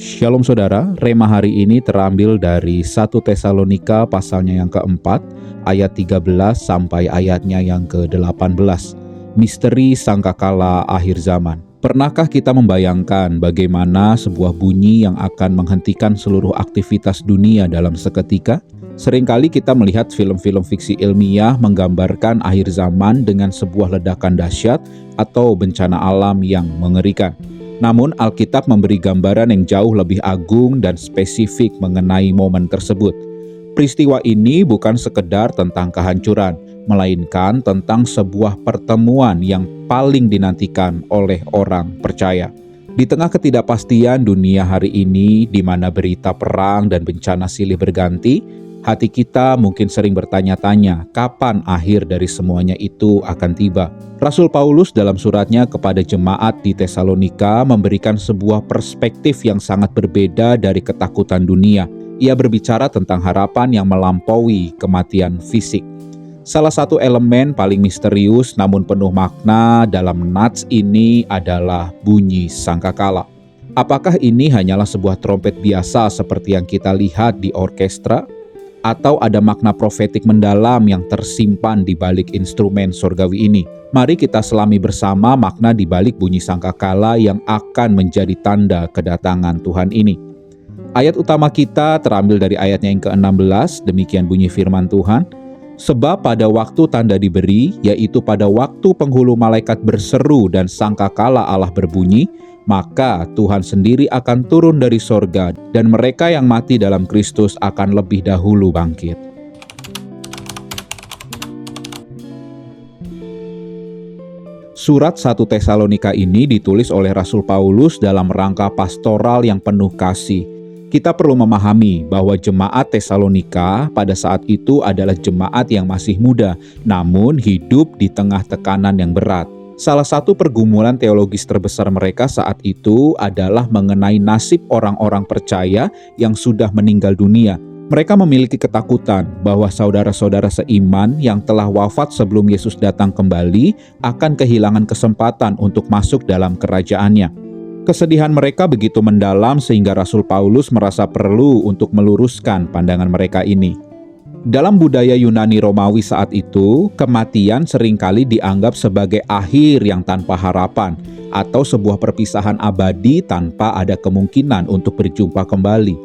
Shalom saudara, Rema hari ini terambil dari 1 Tesalonika pasalnya yang keempat, ayat 13 sampai ayatnya yang ke-18. Misteri sangkakala akhir zaman. Pernahkah kita membayangkan bagaimana sebuah bunyi yang akan menghentikan seluruh aktivitas dunia dalam seketika? Seringkali kita melihat film-film fiksi ilmiah menggambarkan akhir zaman dengan sebuah ledakan dahsyat atau bencana alam yang mengerikan. Namun Alkitab memberi gambaran yang jauh lebih agung dan spesifik mengenai momen tersebut. Peristiwa ini bukan sekedar tentang kehancuran, melainkan tentang sebuah pertemuan yang paling dinantikan oleh orang percaya. Di tengah ketidakpastian dunia hari ini, di mana berita perang dan bencana silih berganti, hati kita mungkin sering bertanya-tanya, kapan akhir dari semuanya itu akan tiba? Rasul Paulus dalam suratnya kepada jemaat di Tesalonika memberikan sebuah perspektif yang sangat berbeda dari ketakutan dunia. Ia berbicara tentang harapan yang melampaui kematian fisik. Salah satu elemen paling misterius namun penuh makna dalam nats ini adalah bunyi sangkakala. Apakah ini hanyalah sebuah trompet biasa seperti yang kita lihat di orkestra? Atau ada makna profetik mendalam yang tersimpan di balik instrumen surgawi ini? Mari kita selami bersama makna di balik bunyi sangkakala yang akan menjadi tanda kedatangan Tuhan ini. Ayat utama kita terambil dari ayatnya yang ke-16, demikian bunyi firman Tuhan. Sebab pada waktu tanda diberi, yaitu pada waktu penghulu malaikat berseru dan sangkakala Allah berbunyi, maka Tuhan sendiri akan turun dari sorga dan mereka yang mati dalam Kristus akan lebih dahulu bangkit. Surat 1 Tesalonika ini ditulis oleh Rasul Paulus dalam rangka pastoral yang penuh kasih. Kita perlu memahami bahwa jemaat Tesalonika pada saat itu adalah jemaat yang masih muda, namun hidup di tengah tekanan yang berat. Salah satu pergumulan teologis terbesar mereka saat itu adalah mengenai nasib orang-orang percaya yang sudah meninggal dunia. Mereka memiliki ketakutan bahwa saudara-saudara seiman yang telah wafat sebelum Yesus datang kembali akan kehilangan kesempatan untuk masuk dalam kerajaannya. Kesedihan mereka begitu mendalam sehingga Rasul Paulus merasa perlu untuk meluruskan pandangan mereka ini. Dalam budaya Yunani Romawi saat itu, kematian seringkali dianggap sebagai akhir yang tanpa harapan atau sebuah perpisahan abadi tanpa ada kemungkinan untuk berjumpa kembali.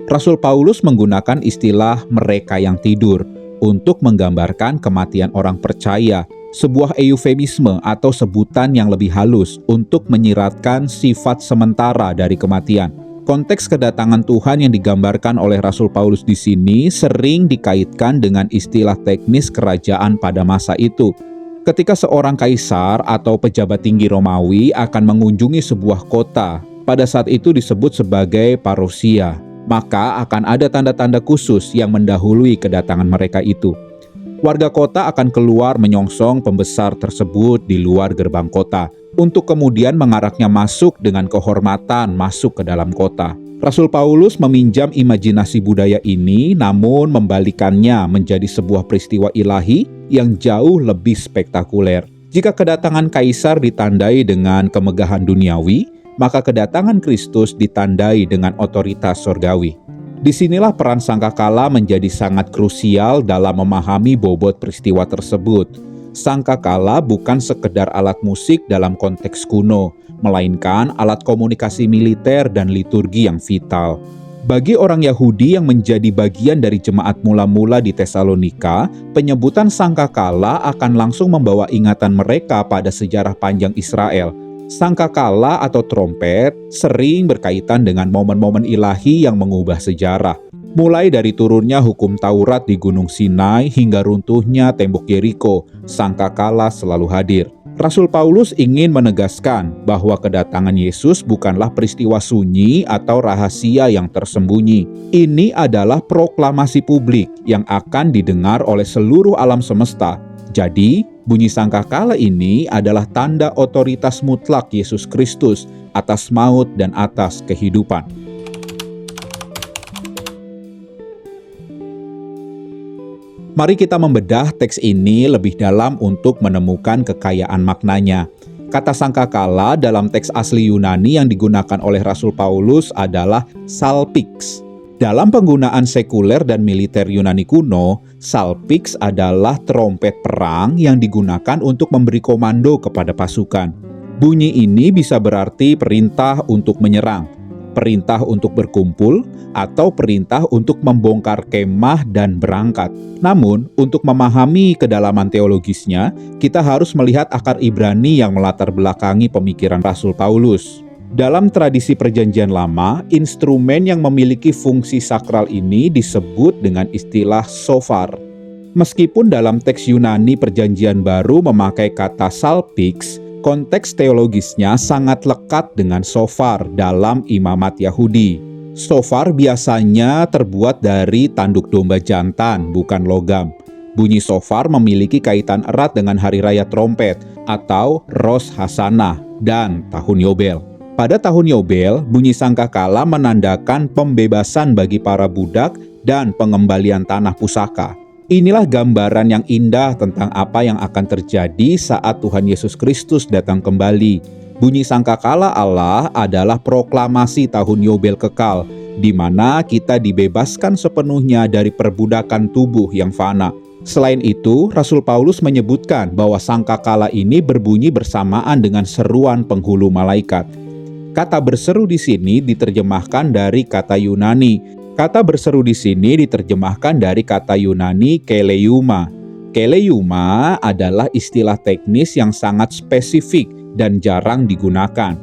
Rasul Paulus menggunakan istilah mereka yang tidur untuk menggambarkan kematian orang percaya, sebuah eufemisme atau sebutan yang lebih halus untuk menyiratkan sifat sementara dari kematian. Konteks kedatangan Tuhan yang digambarkan oleh Rasul Paulus di sini sering dikaitkan dengan istilah teknis kerajaan pada masa itu. Ketika seorang kaisar atau pejabat tinggi Romawi akan mengunjungi sebuah kota, pada saat itu disebut sebagai parousia, maka akan ada tanda-tanda khusus yang mendahului kedatangan mereka itu. Warga kota akan keluar menyongsong pembesar tersebut di luar gerbang kota, untuk kemudian mengaraknya masuk dengan kehormatan masuk ke dalam kota. Rasul Paulus meminjam imajinasi budaya ini, namun membalikannya menjadi sebuah peristiwa ilahi yang jauh lebih spektakuler. Jika kedatangan kaisar ditandai dengan kemegahan duniawi, maka kedatangan Kristus ditandai dengan otoritas surgawi. Disinilah peran sangkakala menjadi sangat krusial dalam memahami bobot peristiwa tersebut. Sangkakala bukan sekedar alat musik dalam konteks kuno, melainkan alat komunikasi militer dan liturgi yang vital. Bagi orang Yahudi yang menjadi bagian dari jemaat mula-mula di Tesalonika, penyebutan sangkakala akan langsung membawa ingatan mereka pada sejarah panjang Israel. Sangkakala atau trompet sering berkaitan dengan momen-momen ilahi yang mengubah sejarah. Mulai dari turunnya hukum Taurat di Gunung Sinai hingga runtuhnya tembok Yeriko, sangkakala selalu hadir. Rasul Paulus ingin menegaskan bahwa kedatangan Yesus bukanlah peristiwa sunyi atau rahasia yang tersembunyi. Ini adalah proklamasi publik yang akan didengar oleh seluruh alam semesta. Jadi, bunyi sangkakala ini adalah tanda otoritas mutlak Yesus Kristus atas maut dan atas kehidupan. Mari kita membedah teks ini lebih dalam untuk menemukan kekayaan maknanya. Kata sangkakala dalam teks asli Yunani yang digunakan oleh Rasul Paulus adalah salpix. Dalam penggunaan sekuler dan militer Yunani kuno, salpix adalah trompet perang yang digunakan untuk memberi komando kepada pasukan. Bunyi ini bisa berarti perintah untuk menyerang, perintah untuk berkumpul, atau perintah untuk membongkar kemah dan berangkat. Namun, untuk memahami kedalaman teologisnya, kita harus melihat akar Ibrani yang melatar belakangi pemikiran Rasul Paulus. Dalam tradisi Perjanjian Lama, instrumen yang memiliki fungsi sakral ini disebut dengan istilah shofar. Meskipun dalam teks Yunani Perjanjian Baru memakai kata salpix, konteks teologisnya sangat lekat dengan shofar dalam imamat Yahudi. Shofar biasanya terbuat dari tanduk domba jantan, bukan logam. Bunyi shofar memiliki kaitan erat dengan hari raya trompet atau Rosh Hashanah dan tahun Yobel. Pada tahun Yobel, bunyi sangkakala menandakan pembebasan bagi para budak dan pengembalian tanah pusaka. Inilah gambaran yang indah tentang apa yang akan terjadi saat Tuhan Yesus Kristus datang kembali. Bunyi sangkakala Allah adalah proklamasi tahun Yobel kekal, di mana kita dibebaskan sepenuhnya dari perbudakan tubuh yang fana. Selain itu, Rasul Paulus menyebutkan bahwa sangkakala ini berbunyi bersamaan dengan seruan penghulu malaikat. Kata berseru di sini diterjemahkan dari kata Yunani. Kata berseru di sini diterjemahkan dari kata Yunani keleuma. Keleuma adalah istilah teknis yang sangat spesifik dan jarang digunakan.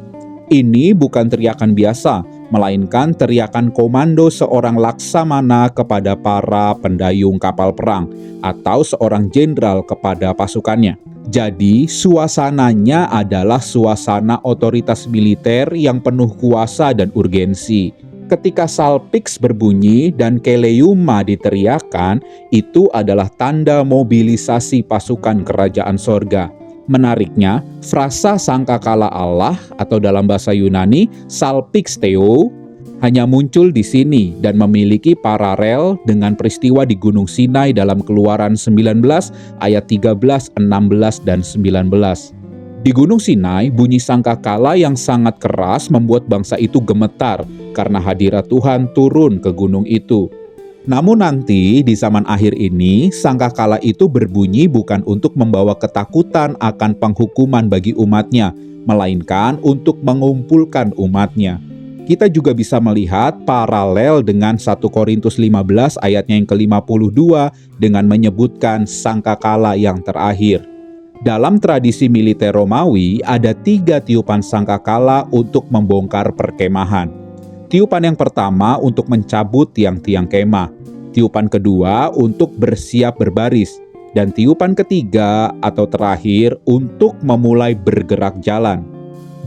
Ini bukan teriakan biasa, melainkan teriakan komando seorang laksamana kepada para pendayung kapal perang atau seorang jenderal kepada pasukannya. Jadi, suasananya adalah suasana otoritas militer yang penuh kuasa dan urgensi. Ketika salpix berbunyi dan keleuma diteriakan, itu adalah tanda mobilisasi pasukan kerajaan sorga. Menariknya, frasa sangkakala Allah atau dalam bahasa Yunani, salpix theo, hanya muncul di sini dan memiliki paralel dengan peristiwa di Gunung Sinai dalam Keluaran 19 ayat 13, 16, dan 19. Di Gunung Sinai, bunyi sangkakala yang sangat keras membuat bangsa itu gemetar karena hadirat Tuhan turun ke gunung itu. Namun nanti di zaman akhir ini, sangkakala itu berbunyi bukan untuk membawa ketakutan akan penghukuman bagi umatnya, melainkan untuk mengumpulkan umatnya. Kita juga bisa melihat paralel dengan 1 Korintus 15 ayatnya yang ke-52 dengan menyebutkan sangkakala yang terakhir. Dalam tradisi militer Romawi, ada 3 tiupan sangkakala untuk membongkar perkemahan. Tiupan yang pertama untuk mencabut tiang-tiang kemah. Tiupan kedua untuk bersiap berbaris. Dan tiupan ketiga atau terakhir untuk memulai bergerak jalan.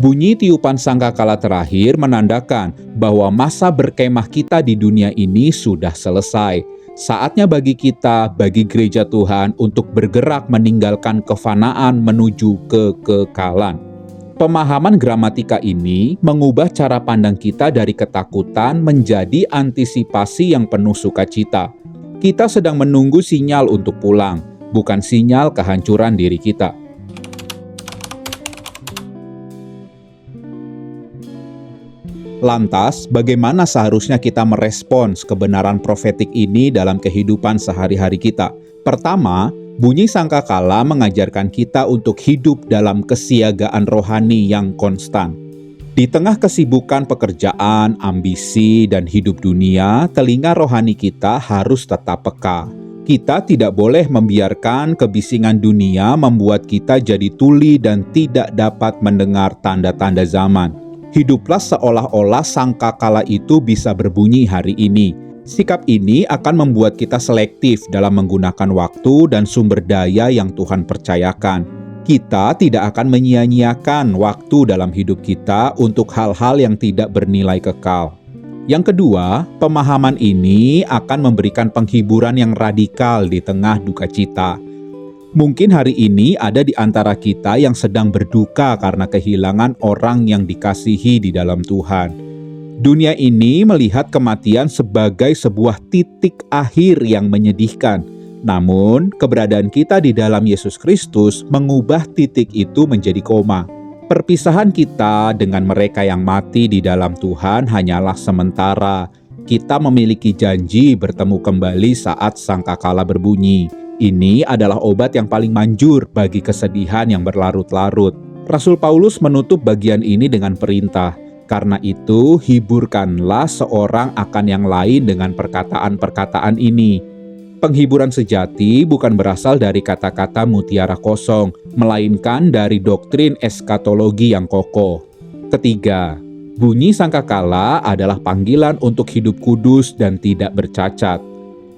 Bunyi tiupan sangkakala terakhir menandakan bahwa masa berkemah kita di dunia ini sudah selesai. Saatnya bagi kita, bagi gereja Tuhan, untuk bergerak meninggalkan kefanaan menuju kekekalan. Pemahaman gramatika ini mengubah cara pandang kita dari ketakutan menjadi antisipasi yang penuh sukacita. Kita sedang menunggu sinyal untuk pulang, bukan sinyal kehancuran diri kita. Lantas, bagaimana seharusnya kita merespons kebenaran profetik ini dalam kehidupan sehari-hari kita? Pertama, bunyi sangkakala mengajarkan kita untuk hidup dalam kesiagaan rohani yang konstan. Di tengah kesibukan pekerjaan, ambisi, dan hidup dunia, telinga rohani kita harus tetap peka. Kita tidak boleh membiarkan kebisingan dunia membuat kita jadi tuli dan tidak dapat mendengar tanda-tanda zaman. Hiduplah seolah-olah sangkakala itu bisa berbunyi hari ini. Sikap ini akan membuat kita selektif dalam menggunakan waktu dan sumber daya yang Tuhan percayakan. Kita tidak akan menyia-nyiakan waktu dalam hidup kita untuk hal-hal yang tidak bernilai kekal. Yang kedua, pemahaman ini akan memberikan penghiburan yang radikal di tengah duka cita. Mungkin hari ini ada di antara kita yang sedang berduka karena kehilangan orang yang dikasihi di dalam Tuhan. Dunia ini melihat kematian sebagai sebuah titik akhir yang menyedihkan. Namun, keberadaan kita di dalam Yesus Kristus mengubah titik itu menjadi koma. Perpisahan kita dengan mereka yang mati di dalam Tuhan hanyalah sementara. Kita memiliki janji bertemu kembali saat sangkakala berbunyi. Ini adalah obat yang paling manjur bagi kesedihan yang berlarut-larut. Rasul Paulus menutup bagian ini dengan perintah. Karena itu, hiburkanlah seorang akan yang lain dengan perkataan-perkataan ini. Penghiburan sejati bukan berasal dari kata-kata mutiara kosong, melainkan dari doktrin eskatologi yang kokoh. Ketiga, bunyi sangkakala adalah panggilan untuk hidup kudus dan tidak bercacat.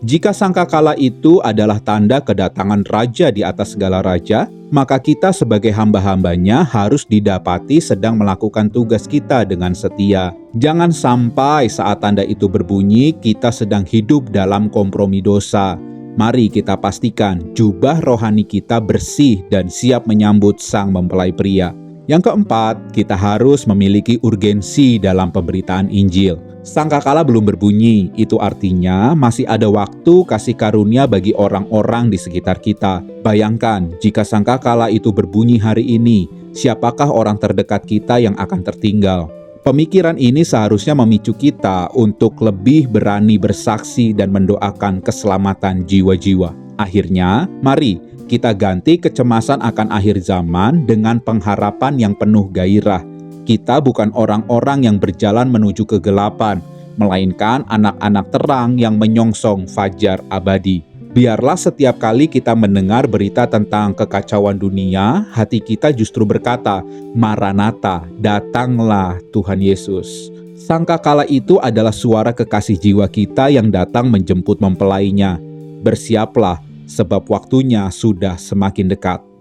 Jika sangkakala itu adalah tanda kedatangan Raja di atas segala raja, maka kita sebagai hamba-hambanya harus didapati sedang melakukan tugas kita dengan setia. Jangan sampai saat tanda itu berbunyi, kita sedang hidup dalam kompromi dosa. Mari kita pastikan jubah rohani kita bersih dan siap menyambut sang mempelai pria. Yang keempat, kita harus memiliki urgensi dalam pemberitaan Injil. Sangkakala belum berbunyi, itu artinya masih ada waktu kasih karunia bagi orang-orang di sekitar kita. Bayangkan, jika sangkakala itu berbunyi hari ini, siapakah orang terdekat kita yang akan tertinggal? Pemikiran ini seharusnya memicu kita untuk lebih berani bersaksi dan mendoakan keselamatan jiwa-jiwa. Akhirnya, mari kita ganti kecemasan akan akhir zaman dengan pengharapan yang penuh gairah. Kita bukan orang-orang yang berjalan menuju kegelapan, melainkan anak-anak terang yang menyongsong fajar abadi. Biarlah setiap kali kita mendengar berita tentang kekacauan dunia, hati kita justru berkata, Maranatha, datanglah Tuhan Yesus. Sangkakala itu adalah suara kekasih jiwa kita yang datang menjemput mempelainya. Bersiaplah, sebab waktunya sudah semakin dekat.